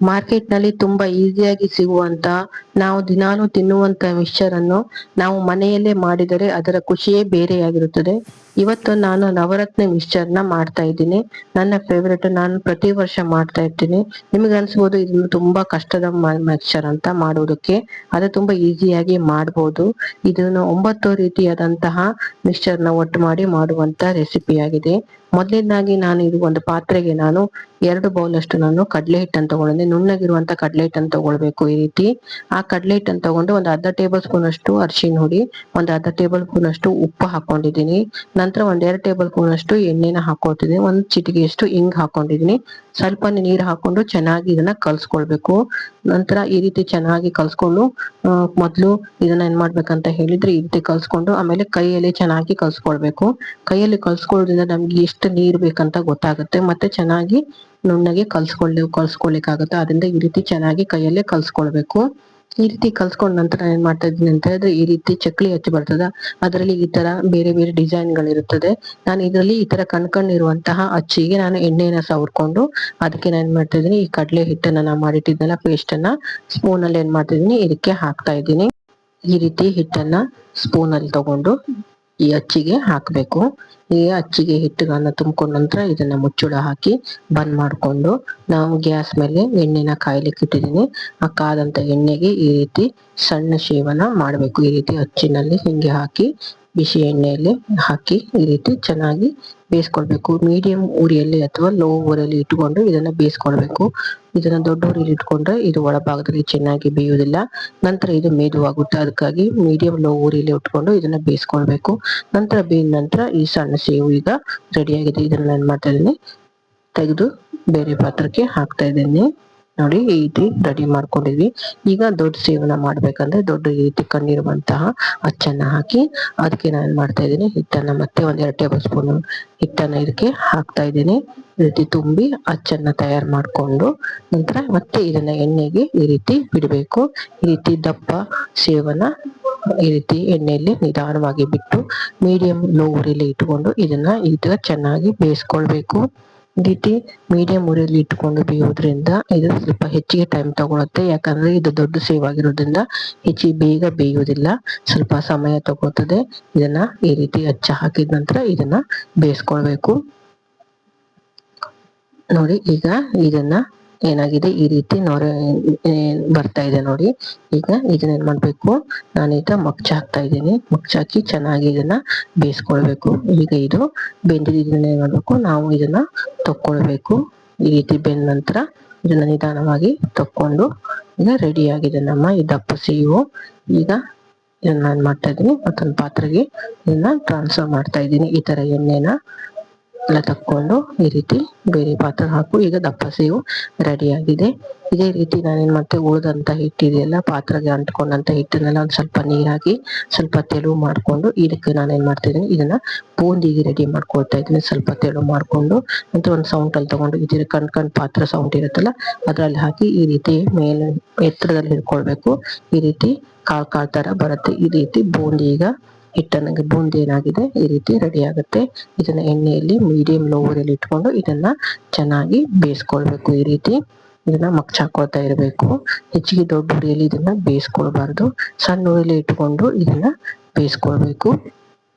Market ನಲ್ಲಿ ತುಂಬಾ ಈಸಿಯಾಗಿ ಸಿಗುವಂತ, ನಾವು ದಿನಾಲು ತಿನ್ನುವಂತ ಮಿಕ್ಸ್ಚರ್ ಅನ್ನು ನಾವು ಮನೆಯಲ್ಲೇ ಮಾಡಿದರೆ ಅದರ ಖುಷಿಯೇ ಬೇರೆಯಾಗಿರುತ್ತದೆ. ಇವತ್ತು ನಾನು ನವರತ್ನ ಮಿಕ್ಸ್ಚರ್ ನ ಮಾಡ್ತಾ ಇದ್ದೀನಿ. ನನ್ನ ಫೇವರೇಟ್, ನಾನು ಪ್ರತಿ ವರ್ಷ ಮಾಡ್ತಾ ಇರ್ತೀನಿ. ನಿಮ್ಗೆ ಅನ್ಸ್ಬೋದು ಇದನ್ನು ತುಂಬಾ ಕಷ್ಟದ ಮಿಕ್ಸ್ಚರ್ ಅಂತ ಮಾಡುವುದಕ್ಕೆ, ಅದು ತುಂಬಾ ಈಸಿಯಾಗಿ ಮಾಡ್ಬೋದು. ಇದನ್ನು 9 ರೀತಿಯಾದಂತಹ ಮಿಕ್ಸ್ಚರ್ ನ ಒಟ್ಟು ಮಾಡಿ ಮಾಡುವಂತ ರೆಸಿಪಿ ಆಗಿದೆ. ಮೊದಲನೇದಾಗಿ ನಾನು ಇದು ಒಂದು ಪಾತ್ರೆಗೆ ನಾನು 2 ಬೌಲ್ ಅಷ್ಟು ನಾನು ಕಡಲೆ ಹಿಟ್ಟನ್ನು ತಗೊಂಡಿದ್ದೆ. ನುಣ್ಣಗಿರುವಂತ ಕಡಲೆ ಹಿಟ್ಟನ್ನು ತಗೊಳ್ಬೇಕು. ಈ ರೀತಿ ಆ ಕಡಲೆ ಹಿಟ್ಟನ್ನು ತಗೊಂಡು ಒಂದು ಅರ್ಧ ಟೇಬಲ್ ಸ್ಪೂನ್ ಅಷ್ಟು ಅರಿಶಿನ ಹುಡಿ, ಒಂದು ಅರ್ಧ ಟೇಬಲ್ ಸ್ಪೂನ್ ಅಷ್ಟು ಉಪ್ಪು ಹಾಕೊಂಡಿದ್ದೀನಿ. ನಂತರ 1-2 ಟೇಬಲ್ ಸ್ಪೂನ್ ಅಷ್ಟು ಎಣ್ಣೆನ ಹಾಕೊಳ್ತಿದ್ದೀನಿ. ಒಂದು ಚಿಟಿಕೆಯಷ್ಟು ಹಿಂಗ್ ಹಾಕೊಂಡಿದ್ದೀನಿ. ಸ್ವಲ್ಪ ನೀರು ಹಾಕೊಂಡು ಚೆನ್ನಾಗಿ ಇದನ್ನ ಕಲ್ಸ್ಕೊಳ್ಬೇಕು. ನಂತರ ಈ ರೀತಿ ಚೆನ್ನಾಗಿ ಕಲ್ಸ್ಕೊಂಡು ಮೊದ್ಲು ಇದನ್ನ ಏನ್ ಮಾಡ್ಬೇಕಂತ ಹೇಳಿದ್ರೆ ಈ ರೀತಿ ಕಲ್ಸ್ಕೊಂಡು ಆಮೇಲೆ ಕೈಯಲ್ಲಿ ಚೆನ್ನಾಗಿ ಕಲ್ಸ್ಕೊಳ್ಬೇಕು. ಕೈಯಲ್ಲಿ ಕಲ್ಸ್ಕೊಳ್ಳೋದ್ರಿಂದ ನಮ್ಗೆ ಎಷ್ಟು ನೀರ್ ಬೇಕಂತ ಗೊತ್ತಾಗುತ್ತೆ, ಮತ್ತೆ ಚೆನ್ನಾಗಿ ನುಣ್ಣಗೆ ಕಲ್ಸ್ಕೊಳ್ಲಿಕ್ಕಾಗುತ್ತೆ. ಅದರಿಂದ ಈ ರೀತಿ ಚೆನ್ನಾಗಿ ಕೈಯಲ್ಲೇ ಕಲ್ಸ್ಕೊಳ್ಬೇಕು. ಈ ರೀತಿ ಕಲ್ಸ್ಕೊಂಡ ನಂತರ ಏನ್ ಮಾಡ್ತಾ ಇದ್ದೀನಿ ಅಂತ ಹೇಳಿದ್ರೆ, ಈ ರೀತಿ ಚಕ್ಲಿ ಹಚ್ಚಿ ಬರ್ತದ, ಅದರಲ್ಲಿ ಈ ತರ ಬೇರೆ ಬೇರೆ ಡಿಸೈನ್ ಗಳಿರುತ್ತದೆ. ನಾನು ಇದರಲ್ಲಿ ಈ ತರ ಕಣ್ಕಂಡಿರುವಂತಹ ಅಚ್ಚಿಗೆ ನಾನು ಎಣ್ಣೆನ ಸವರ್ಕೊಂಡು ಅದಕ್ಕೆ ನಾನು ಏನ್ ಮಾಡ್ತಾ ಇದ್ದೀನಿ, ಈ ಕಡಲೆ ಹಿಟ್ಟನ್ನ ನಾ ಮಾಡಿಟ್ಟಿದ್ದೆಲ್ಲ ಪೇಸ್ಟ್ ಅನ್ನ ಸ್ಪೂನ್ ಅಲ್ಲಿ ಏನ್ ಮಾಡ್ತಾ ಇದ್ದೀನಿ ಇದಕ್ಕೆ ಹಾಕ್ತಾ ಇದ್ದೀನಿ. ಈ ರೀತಿ ಹಿಟ್ಟನ್ನ ಸ್ಪೂನ್ ಅಲ್ಲಿ ತಗೊಂಡು ಈ ಅಚ್ಚಿಗೆ ಹಾಕ್ಬೇಕು. ಈ ಅಚ್ಚಿಗೆ ಹಿಟ್ಟನ್ನ ತುಂಬಿಕೊಂಡ ನಂತರ ಇದನ್ನ ಮುಚ್ಚಳ ಹಾಕಿ ಬಂದ್ ಮಾಡ್ಕೊಂಡು ನಾವು ಗ್ಯಾಸ್ ಮೇಲೆ ಎಣ್ಣೆನ ಕಾಯ್ಲಿಕ್ಕೆ ಇಟ್ಟಿದ್ದೀನಿ. ಆ ಕಾದಂತ ಎಣ್ಣೆಗೆ ಈ ರೀತಿ ಸಣ್ಣ ಶೇವನ ಮಾಡ್ಬೇಕು. ಈ ರೀತಿ ಅಚ್ಚಿನಲ್ಲಿ ಹಿಂಗೆ ಹಾಕಿ ಬಿಸಿ ಎಣ್ಣೆಯಲ್ಲಿ ಹಾಕಿ ಈ ರೀತಿ ಚೆನ್ನಾಗಿ ಬೇಯಿಸ್ಕೊಳ್ಬೇಕು. ಮೀಡಿಯಂ ಉರಿಯಲ್ಲಿ ಅಥವಾ ಲೋ ಉರಿಯಲ್ಲಿ ಇಟ್ಕೊಂಡು ಇದನ್ನ ಬೇಯಿಸ್ಕೊಳ್ಬೇಕು. ಇದನ್ನ ದೊಡ್ಡ ಉರಿಯಲ್ಲಿ ಇಟ್ಕೊಂಡ್ರೆ ಇದು ಒಳಭಾಗದಲ್ಲಿ ಚೆನ್ನಾಗಿ ಬೇಯುವುದಿಲ್ಲ, ನಂತರ ಇದು ಮೆದುವಾಗುತ್ತೆ. ಅದಕ್ಕಾಗಿ ಮೀಡಿಯಂ ಲೋ ಉರಿಯಲ್ಲಿ ಇಟ್ಕೊಂಡು ಇದನ್ನ ಬೇಯಿಸ್ಕೊಳ್ಬೇಕು. ನಂತರ ಬೇಯಿದ ನಂತರ ಈ ಸಣ್ಣ ಸೇವು ಈಗ ರೆಡಿ ಆಗಿದೆ. ಇದನ್ನ ಏನ್ ಮಾಡ್ತಾ ಇದ್ದೀನಿ, ತೆಗೆದು ಬೇರೆ ಪಾತ್ರಕ್ಕೆ ಹಾಕ್ತಾ ಇದ್ದೀನಿ. ನೋಡಿ ಈ ರೀತಿ ರೆಡಿ ಮಾಡ್ಕೊಂಡಿದ್ವಿ. ಈಗ ದೊಡ್ಡ ಸೇವನ ಮಾಡ್ಬೇಕಂದ್ರೆ ದೊಡ್ಡ ಈ ರೀತಿ ಕಂಡಿರುವಂತಹ ಅಚ್ಚನ್ನ ಹಾಕಿ ಅದಕ್ಕೆ ನಾನು ಮಾಡ್ತಾ ಇದ್ದೀನಿ ಹಿಟ್ಟನ್ನ ಮತ್ತೆ 1-2 ಟೇಬಲ್ ಸ್ಪೂನ್ ಹಿಟ್ಟನ್ನ ಇದಕ್ಕೆ ಹಾಕ್ತಾ ಇದ್ದೀನಿ. ಈ ರೀತಿ ತುಂಬಿ ಅಚ್ಚನ್ನ ತಯಾರು ಮಾಡ್ಕೊಂಡು ನಂತರ ಮತ್ತೆ ಇದನ್ನ ಎಣ್ಣೆಗೆ ಈ ರೀತಿ ಬಿಡಬೇಕು. ಈ ರೀತಿ ದಪ್ಪ ಸೇವನ ಈ ರೀತಿ ಎಣ್ಣೆಯಲ್ಲಿ ನಿಧಾನವಾಗಿ ಬಿಟ್ಟು ಮೀಡಿಯಂ ಲೋ ಉರಿಯಲ್ಲಿ ಇಟ್ಕೊಂಡು ಇದನ್ನ ಈಗ ಚೆನ್ನಾಗಿ ಬೇಯಿಸ್ಕೊಳ್ಬೇಕು. ಈ ರೀತಿ ಮೀಡಿಯಂ ಉರಿಯಲ್ಲಿ ಇಟ್ಕೊಂಡು ಬೇಯೋದ್ರಿಂದ ಇದು ಸ್ವಲ್ಪ ಹೆಚ್ಚಿಗೆ ಟೈಮ್ ತಗೊಳುತ್ತೆ. ಯಾಕಂದ್ರೆ ಇದು ದೊಡ್ಡ ಸೇವ್ ಆಗಿರೋದ್ರಿಂದ ಹೆಚ್ಚಿಗೆ ಬೇಗ ಬೇಯುವುದಿಲ್ಲ, ಸ್ವಲ್ಪ ಸಮಯ ತಗೋತದೆ. ಇದನ್ನ ಈ ರೀತಿ ಅಚ್ಚ ಹಾಕಿದ ನಂತರ ಇದನ್ನ ಬೇಯಿಸ್ಕೊಳ್ಬೇಕು. ನೋಡಿ ಈಗ ಇದನ್ನ ಏನಾಗಿದೆ, ಈ ರೀತಿ ನೊರೆ ಬರ್ತಾ ಇದೆ ನೋಡಿ. ಈಗ ಇದನ್ನ ಏನ್ ಮಾಡ್ಬೇಕು, ನಾನೀಗ ಮಗ್ಚ ಹಾಕ್ತಾ ಇದ್ದೀನಿ. ಮಗ್ಚ ಹಾಕಿ ಚೆನ್ನಾಗಿ ಇದನ್ನ ಬೇಯಿಸ್ಕೊಳ್ಬೇಕು. ಈಗ ಇದು ಬೆಂದಿದ್ದು ಇದನ್ನ ಏನ್ ಮಾಡ್ಬೇಕು, ನಾವು ಇದನ್ನ ತಕ್ಕೊಳ್ಬೇಕು. ಈ ರೀತಿ ಬೆಂದ ನಂತರ ಇದನ್ನ ನಿಧಾನವಾಗಿ ತಕ್ಕೊಂಡು ಈಗ ರೆಡಿ ಆಗಿದೆ ನಮ್ಮ ಈ ದಪ್ಪ ಸೇವು. ಈಗ ಇದನ್ನ ನಾನ್ ಮಾಡ್ತಾ ಇದ್ದೀನಿ ಮತ್ತೊಂದು ಪಾತ್ರೆಗೆ ಇದನ್ನ ಟ್ರಾನ್ಸ್ಫರ್ ಮಾಡ್ತಾ ಇದ್ದೀನಿ. ಈ ತರ ಎಣ್ಣೆನ ಎಲ್ಲ ತಕ್ಕೊಂಡು ಈ ರೀತಿ ಬೇರೆ ಪಾತ್ರ ಹಾಕು. ಈಗ ದಪ್ಪ ಸೇವು ರೆಡಿ ಆಗಿದೆ. ಇದೇ ರೀತಿ ನಾನೇನ್ ಮಾಡ್ತೇವೆ, ಉಳಿದಂತ ಹಿಟ್ಟಿದೆಯಲ್ಲ ಪಾತ್ರೆಗೆ ಅಂಟ್ಕೊಂಡಂತ ಹಿಟ್ಟನ್ನೆಲ್ಲ ಒಂದ್ ಸ್ವಲ್ಪ ನೀರಾಗಿ ಸ್ವಲ್ಪ ತೆಳು ಮಾಡ್ಕೊಂಡು ಇದಕ್ಕೆ ನಾನೇನ್ ಮಾಡ್ತಿದ್ದೀನಿ, ಇದನ್ನ ಬೂಂದಿಗೆ ರೆಡಿ ಮಾಡ್ಕೊಳ್ತಾ ಇದ್ದೀನಿ. ಸ್ವಲ್ಪ ತೆಳು ಮಾಡ್ಕೊಂಡು ಅಂತ ಒಂದ್ ಸೌಂಡ್ ಅಲ್ಲಿ ತಗೊಂಡು ಇದ್ರ ಕಣ್ ಪಾತ್ರ ಸೌಂಡ್ ಇರುತ್ತಲ್ಲ ಅದ್ರಲ್ಲಿ ಹಾಕಿ ಈ ರೀತಿ ಮೇಲೆ ಎತ್ತರದಲ್ಲಿ ಹಿಡ್ಕೊಳ್ಬೇಕು. ಈ ರೀತಿ ಕಾಳ್ ತರ ಬರುತ್ತೆ. ಈ ರೀತಿ ಬೂಂದಿ ಈಗ ಹಿಟ್ಟನ್ನ ಬೂಂದಿ ಏನಾಗಿದೆ ಈ ರೀತಿ ರೆಡಿ ಆಗುತ್ತೆ. ಇದನ್ನ ಎಣ್ಣೆಯಲ್ಲಿ ಮೀಡಿಯಂ ಲೋ ಉರಿಯಲ್ಲಿ ಇಟ್ಕೊಂಡು ಇದನ್ನ ಚೆನ್ನಾಗಿ ಬೇಯಿಸ್ಕೊಳ್ಬೇಕು. ಈ ರೀತಿ ಇದನ್ನ ಮಗ್ಚಾಕೊಳ್ತಾ ಇರಬೇಕು. ಹೆಚ್ಚಿಗೆ ದೊಡ್ಡ ಉರಿಯಲ್ಲಿ ಇದನ್ನ ಬೇಯಿಸ್ಕೊಳ್ಬಾರ್ದು, ಸಣ್ಣ ಉರಿಯಲ್ಲಿ ಇಟ್ಕೊಂಡು ಇದನ್ನ ಬೇಯಿಸ್ಕೊಳ್ಬೇಕು.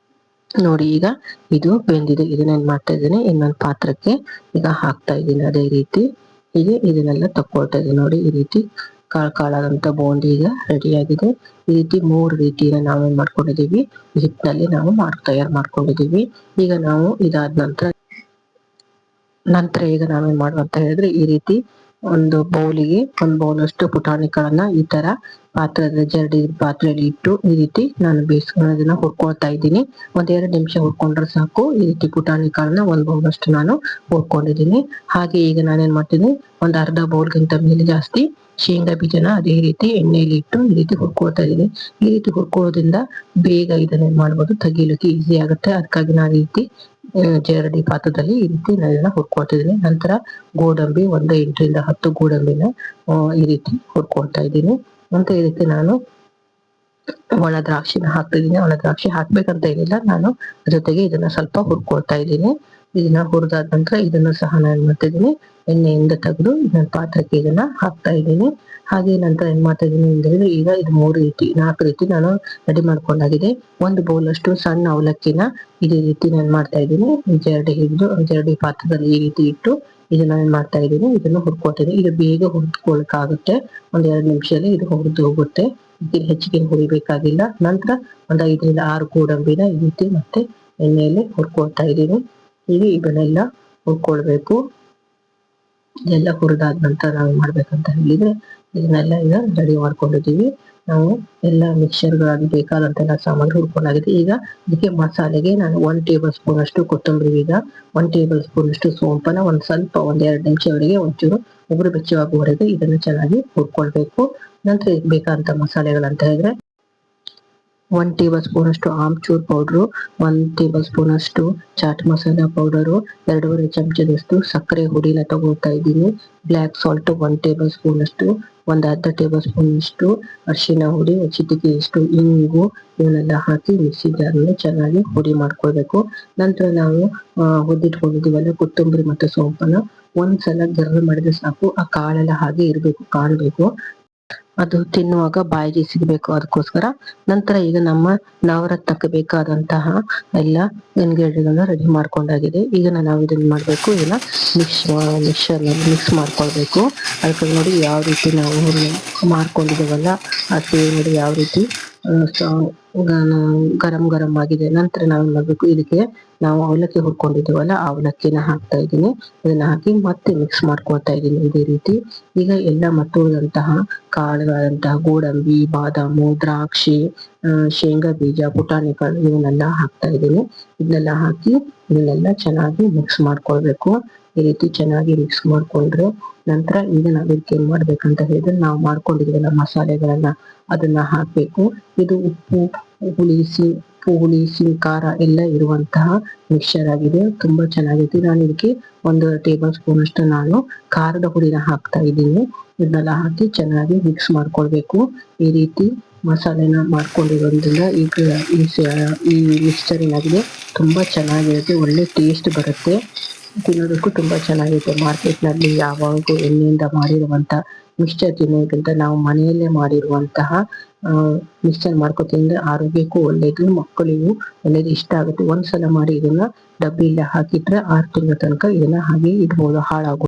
ನೋಡಿ ಈಗ ಇದು ಬೆಂದಿದೆ. ಇದನ್ನ ಏನ್ ಮಾಡ್ತಾ ಇದ್ದೀನಿ, ಇನ್ನೊಂದು ಪಾತ್ರಕ್ಕೆ ಈಗ ಹಾಕ್ತಾ ಇದ್ದೀನಿ. ಅದೇ ರೀತಿ ಹೀಗೆ ಇದನ್ನೆಲ್ಲ ತಕೊಳ್ತಾ ಇದ್ದೀನಿ. ನೋಡಿ ಈ ರೀತಿ ಕಾಳಾದಂತ ಬೂಂದಿ ಈಗ ರೆಡಿ ಆಗಿದೆ. ಈ ರೀತಿ 3 ರೀತಿಯ ನಾವೇನ್ ಮಾಡ್ಕೊಂಡಿದೀವಿ, ಹಿಟ್ಟಿನಲ್ಲಿ ನಾವು ತಯಾರು ಮಾಡ್ಕೊಂಡಿದೀವಿ. ಈಗ ನಾವು ಇದಾದ ನಂತರ ಈಗ ನಾವೇನ್ ಮಾಡುವಂತ ಹೇಳಿದ್ರೆ, ಈ ರೀತಿ ಒಂದು ಬೌಲಿಗೆ 1 ಬೌಲ್ ಅಷ್ಟು ಪುಟಾಣಿಗಳನ್ನ ಈ ತರ ಜರಡಿ ಪಾತ್ರೆಯಲ್ಲಿ ಇಟ್ಟು ಈ ರೀತಿ ನಾನು ಬೇಯಿಸ್ಕೊಳ್ಳೋದನ್ನ ಹುರ್ಕೊಳ್ತಾ ಇದ್ದೀನಿ. 1-2 ನಿಮಿಷ ಹುರ್ಕೊಂಡ್ರೆ ಸಾಕು. ಈ ರೀತಿ ಪುಟಾಣಿಗಳನ್ನ 1 ಬೌಲ್ ಅಷ್ಟು ನಾನು ಹುರ್ಕೊಂಡಿದ್ದೀನಿ. ಹಾಗೆ ಈಗ ನಾನೇನ್ ಮಾಡ್ತೀನಿ, ಒಂದು ಅರ್ಧ ಬೌಲ್ಗಿಂತ ಮೇಲೆ ಜಾಸ್ತಿ ಶೇಂಗಾ ಬೀಜನ ಅದೇ ರೀತಿ ಎಣ್ಣೆಯಲ್ಲಿ ಇಟ್ಟು ಈ ರೀತಿ ಹುರ್ಕೊಳ್ತಾ ಇದ್ದೀನಿ. ಈ ರೀತಿ ಹುರ್ಕೊಳ್ಳೋದ್ರಿಂದ ಬೇಗ ಇದನ್ನ ಮಾಡ್ಬೋದು, ತೆಗಿಲಿಕ್ಕೆ ಈಸಿ ಆಗುತ್ತೆ. ಅದಕ್ಕಾಗಿ ನಾನು ಈ ರೀತಿ ಜರಡಿ ಪಾತ್ರದಲ್ಲಿ ಈ ರೀತಿ ನಾನು ಇದನ್ನ ಹುರ್ಕೊಳ್ತಾ ಇದ್ದೀನಿ. ನಂತರ ಗೋಡಂಬಿ 8-10 ಗೋಡಂಬಿನ ಈ ರೀತಿ ಹುರ್ಕೊಳ್ತಾ ಇದ್ದೀನಿ. ನಂತರ ಇದಕ್ಕೆ ನಾನು ಒಣ ದ್ರಾಕ್ಷಿನ ಹಾಕ್ತಿದ್ದೀನಿ. ಒಣ ದ್ರಾಕ್ಷಿ ಹಾಕ್ಬೇಕಂತ ಏನಿಲ್ಲ, ನಾನು ಜೊತೆಗೆ ಇದನ್ನ ಸ್ವಲ್ಪ ಹುರ್ಕೊಳ್ತಾ ಇದ್ದೀನಿ. ಇದನ್ನ ಹುರಿದಾದ ನಂತರ ಇದನ್ನು ಸಹ ನಾನು ಏನ್ ಮಾಡ್ತಾ ಇದ್ದೀನಿ, ಎಣ್ಣೆಯಿಂದ ತೆಗೆದು ನನ್ನ ಪಾತ್ರಕ್ಕೆ ಇದನ್ನ ಹಾಕ್ತಾ ಇದ್ದೀನಿ. ಹಾಗೆ ನಂತರ ಏನ್ ಮಾಡ್ತಾ ಇದ್ದೀನಿ ಅಂದ್ರೆ, ಈಗ ಇದು 4 ರೀತಿ ನಾನು ರೆಡಿ ಮಾಡ್ಕೊಂಡಾಗಿದೆ. 1 ಬೌಲ್ ಅಷ್ಟು ಸಣ್ಣ ಅವಲಕ್ಕಿನ ಇದೇ ರೀತಿ ನಾನು ಮಾಡ್ತಾ ಇದ್ದೀನಿ. ಜರಡಿ ಹಿಡಿದು ಜರಡಿ ಪಾತ್ರದಲ್ಲಿ ಈ ರೀತಿ ಇಟ್ಟು ಇದನ್ನ ಏನ್ ಮಾಡ್ತಾ ಇದ್ದೀನಿ, ಇದನ್ನು ಹುರ್ಕೊತೀನಿ. ಇದು ಬೇಗ ಹುರ್ಕೊಳಕ್ಕಾಗುತ್ತೆ, 1-2 ನಿಮಿಷದಲ್ಲಿ ಇದು ಹುರಿದು ಹೋಗುತ್ತೆ. ಇದಕ್ಕೆ ಹೆಚ್ಚಿಗೆ ಹುರಿಬೇಕಾಗಿಲ್ಲ. ನಂತರ 5 ರಿಂದ 6 ಗೋಡಂಬಿನ ಈ ರೀತಿ ಮತ್ತೆ ಎಣ್ಣೆಯಲ್ಲಿ ಹುರ್ಕೊಳ್ತಾ ಇದ್ದೀನಿ. ಹೀಗೆ ಇದನ್ನೆಲ್ಲ ಹುರ್ಕೊಳ್ಬೇಕು. ಇದೆಲ್ಲ ಹುರಿದಾದ ನಂತರ ನಾವು ಮಾಡ್ಬೇಕಂತ ಹೇಳಿದ್ರೆ, ಇದನ್ನೆಲ್ಲ ಈಗ ರೆಡಿ ಮಾಡ್ಕೊಂಡಿದ್ದೀವಿ. ನಾವು ಎಲ್ಲ ಮಿಕ್ಸರ್ಗಾಗಿ ಬೇಕಾದಂತೆಲ್ಲ ಸಾಮಗ್ರಿ ಹುರ್ಕೊಂಡಾಗಿದೆ. ಈಗ ಇದಕ್ಕೆ ಮಸಾಲೆಗೆ ನಾನು 1 ಟೇಬಲ್ ಸ್ಪೂನ್ ಅಷ್ಟು ಕೊತ್ತಂಬರಿ ಬೀಜ, 1 ಟೇಬಲ್ ಸ್ಪೂನ್ ಅಷ್ಟು ಸೋಂಪನ್ನ ಸ್ವಲ್ಪ 1-2 ನಿಮಿಷವರೆಗೆ ಒಂಚೂರು ಉಗುರು ಬೆಚ್ಚವಾಗುವವರೆಗೆ ಇದನ್ನು ಚೆನ್ನಾಗಿ ಹುರ್ಕೊಳ್ಬೇಕು. ನಂತರ ಇದಕ್ಕೆ ಬೇಕಾದಂತ ಮಸಾಲೆಗಳಂತ ಹೇಳಿದ್ರೆ, 1 ಟೇಬಲ್ ಸ್ಪೂನ್ ಅಷ್ಟು ಆಮ್ಚೂರ್ ಪೌಡ್ರು, 1 ಟೇಬಲ್ ಸ್ಪೂನ್ ಅಷ್ಟು ಚಾಟ್ ಮಸಾಲಾ ಪೌಡರು, 2.5 ಚಮಚದಷ್ಟು ಸಕ್ಕರೆ ಹುಡಿನ ತಗೊಳ್ತಾ ಇದ್ದೀನಿ. ಬ್ಲ್ಯಾಕ್ ಸಾಲ್ಟ್ 1 ಟೇಬಲ್ ಸ್ಪೂನ್ ಅಷ್ಟು, 1/2 ಟೇಬಲ್ ಸ್ಪೂನ್ ಅಷ್ಟು ಅರಿಶಿನ ಹುಡಿ, ಚಿಟಿಕೆಯಷ್ಟು ಇಂಗು, ಇವನ್ನೆಲ್ಲ ಹಾಕಿ ಮಿಕ್ಸಿ ಜಾರ್ನಲ್ಲಿ ಚೆನ್ನಾಗಿ ಹುಡಿ ಮಾಡ್ಕೊಳ್ಬೇಕು. ನಂತರ ನಾವು ಹುರಿದಿಟ್ಕೊಂಡಿದ್ದೀವಲ್ಲ ಕೊತ್ತಂಬರಿ ಮತ್ತು ಸೋಂಪನ್ನ ಒಂದ್ಸಲ ಗರ್ರ ಮಾಡಿದ್ರೆ ಸಾಕು, ಆ ಕಾಳೆಲ್ಲ ಹಾಗೆ ಇರ್ಬೇಕು, ಕಾಣ್ಬೇಕು. ಅದು ತಿನ್ನುವಾಗ ಬಾಯಿಗೆ ಸಿಗಬೇಕು, ಅದಕ್ಕೋಸ್ಕರ. ನಂತರ ಈಗ ನಮ್ಮ ನವರತ್ನಕ್ಕೆ ಬೇಕಾದಂತಹ ಎಲ್ಲ ಇಂಗ್ರೀಡಿಯೆಂಟ್ ರೆಡಿ ಮಾಡ್ಕೊಂಡಾಗಿದೆ. ಈಗ ನಾವು ಇದನ್ನ ಮಾಡ್ಬೇಕು, ಇದನ್ನ ಮಿಕ್ಸರ್ನಲ್ಲಿ ಮಿಕ್ಸ್ ಮಾಡ್ಕೊಳ್ಬೇಕು. ಅದಕ್ಕೆ ನೋಡಿ ಯಾವ ರೀತಿ ನಾವು ಮಾಡ್ಕೊಂಡಿದ್ದೇವಲ್ಲ ಆ ಸೇವ್ ನೋಡಿ ಯಾವ ರೀತಿ ಗರಂ ಆಗಿದೆ. ನಂತರ ನಾವು ಮಾಡ್ಬೇಕು, ಇದಕ್ಕೆ ನಾವು ಅವಲಕ್ಕಿ ಹುರ್ಕೊಂಡಿದ್ದೇವಲ್ಲ ಆ ಅವಲಕ್ಕಿನ ಹಾಕ್ತಾ ಇದ್ದೀನಿ. ಇದನ್ನ ಹಾಕಿ ಮತ್ತೆ ಮಿಕ್ಸ್ ಮಾಡ್ಕೊಳ್ತಾ ಇದ್ದೀನಿ ಇದೇ ರೀತಿ. ಈಗ ಎಲ್ಲ ಮತ್ತುಳಿದಂತಹ ಕಾಳುಗಳಂತಹ ಗೋಡಂಬಿ, ಬಾದಾಮು, ದ್ರಾಕ್ಷಿ, ಶೇಂಗಾ ಬೀಜ, ಪುಟಾಣಿ ಕಾಳು ಇವನ್ನೆಲ್ಲ ಹಾಕ್ತಾ ಇದ್ದೀನಿ. ಇದನ್ನೆಲ್ಲ ಹಾಕಿ ಇದನ್ನೆಲ್ಲ ಚೆನ್ನಾಗಿ ಮಿಕ್ಸ್ ಮಾಡ್ಕೊಳ್ಬೇಕು. ಈ ರೀತಿ ಚೆನ್ನಾಗಿ ಮಿಕ್ಸ್ ಮಾಡ್ಕೊಂಡ್ರೆ ನಂತರ ಈಗ ನಾವು ಇದಕ್ಕೆ ಏನ್ ಮಾಡ್ಬೇಕಂತ ಹೇಳಿದ್ರೆ, ನಾವು ಮಾಡ್ಕೊಂಡಿದ್ದೀವಲ್ಲ ಮಸಾಲೆಗಳನ್ನ ಅದನ್ನ ಹಾಕ್ಬೇಕು. ಇದು ಉಪ್ಪು ಹುಳಿ ಖಾರ ಎಲ್ಲ ಇರುವಂತಹ ಮಿಕ್ಸರ್ ಆಗಿದೆ, ತುಂಬಾ ಚೆನ್ನಾಗಿದೆ. ನಾನು ಇದಕ್ಕೆ 1 ಟೇಬಲ್ ಸ್ಪೂನ್ ಅಷ್ಟು ನಾನು ಖಾರದ ಹುಡಿನ ಹಾಕ್ತಾ ಇದ್ದೀನಿ. ಇದನ್ನೆಲ್ಲ ಹಾಕಿ ಚೆನ್ನಾಗಿ ಮಿಕ್ಸ್ ಮಾಡ್ಕೊಳ್ಬೇಕು. ಈ ರೀತಿ ಮಸಾಲೆನ ಮಾಡ್ಕೊಂಡಿರೋದ್ರಿಂದ ಈಗ ಈ ಮಿಕ್ಸ್ಚರ್ ಏನಾಗಿದೆ ತುಂಬಾ ಚೆನ್ನಾಗಿರುತ್ತೆ, ಒಳ್ಳೆ ಟೇಸ್ಟ್ ಬರುತ್ತೆ, ತಿನ್ನೋದಕ್ಕೂ ತುಂಬಾ ಚೆನ್ನಾಗಿರುತ್ತೆ. ಮಾರ್ಕೆಟ್ನಲ್ಲಿ ಯಾವಾಗೂ ಎಣ್ಣೆಯಿಂದ ಮಾಡಿರುವಂತ ಮಿಕ್ಸ್ಚರ್ ತಿನ್ನೋದ್ರಿಂದ ನಾವು ಮನೆಯಲ್ಲೇ ಮಾಡಿರುವಂತಹ ಮಿಕ್ಸ್ಚರ್ ಮಾಡ್ಕೊತಿಂದ್ರೆ ಆರೋಗ್ಯಕ್ಕೂ ಒಳ್ಳೇದು, ಮಕ್ಕಳಿಗೂ ಒಳ್ಳೇದು, ಇಷ್ಟ ಆಗುತ್ತೆ. ಒಂದ್ಸಲ ಮಾಡಿ ಇದನ್ನ ಡಬ್ಬಿಯಲ್ಲಿ ಹಾಕಿಟ್ರೆ 6 ತಿಂಗಳ ತನಕ ಇದನ್ನ ಹಾಗೆ ಇಡ್ಬೋದು, ಹಾಳಾಗೋದು